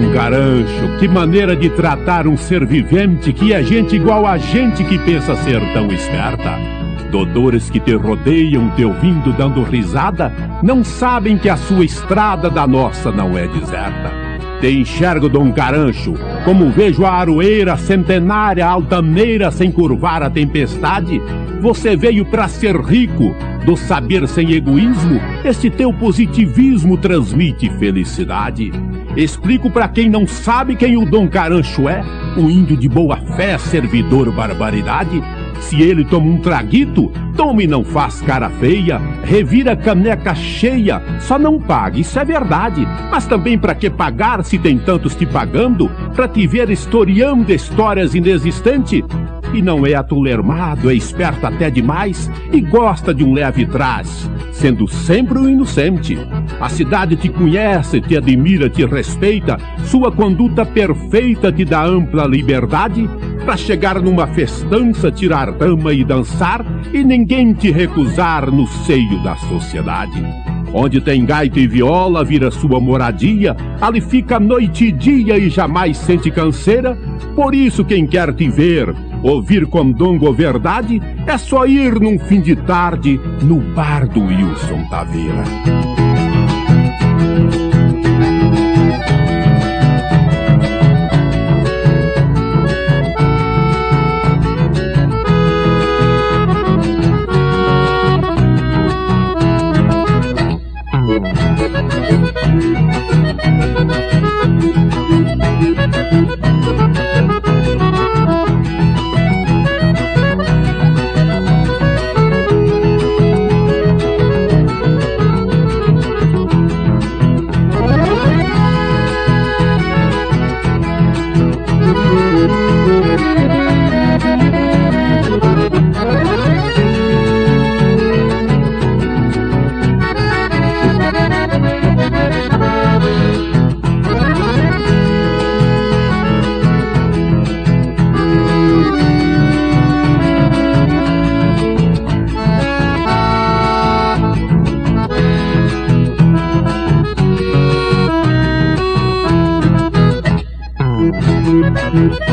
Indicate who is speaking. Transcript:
Speaker 1: Dom Carancho, que maneira de tratar um ser vivente que é gente igual a gente que pensa ser tão esperta. Dodores que te rodeiam te ouvindo dando risada, não sabem que a sua estrada da nossa não é deserta. Te enxergo, Dom Carancho, como vejo a aroeira centenária altaneira sem curvar a tempestade. Você veio para ser rico, do saber sem egoísmo, este teu positivismo transmite felicidade. Explico para quem não sabe quem o Dom Carancho é, um índio de boa fé, servidor barbaridade. Se ele toma um traguito, toma e não faz cara feia, revira a caneca cheia, só não paga, isso é verdade. Mas também pra que pagar se tem tantos te pagando, pra te ver historiando histórias inexistentes? E não é atulermado, é esperto até demais e gosta de um leve trás, sendo sempre um inocente. A cidade te conhece, te admira, te respeita, sua conduta perfeita te dá ampla liberdade pra chegar numa festança, tirar dama e dançar e ninguém te recusar no seio da sociedade. Onde tem gaita e viola, vira sua moradia, ali fica noite e dia e jamais sente canseira. Por isso quem quer te ver, ouvir condongo ou verdade, é só ir num fim de tarde no bar do Wilson Taveira.
Speaker 2: Música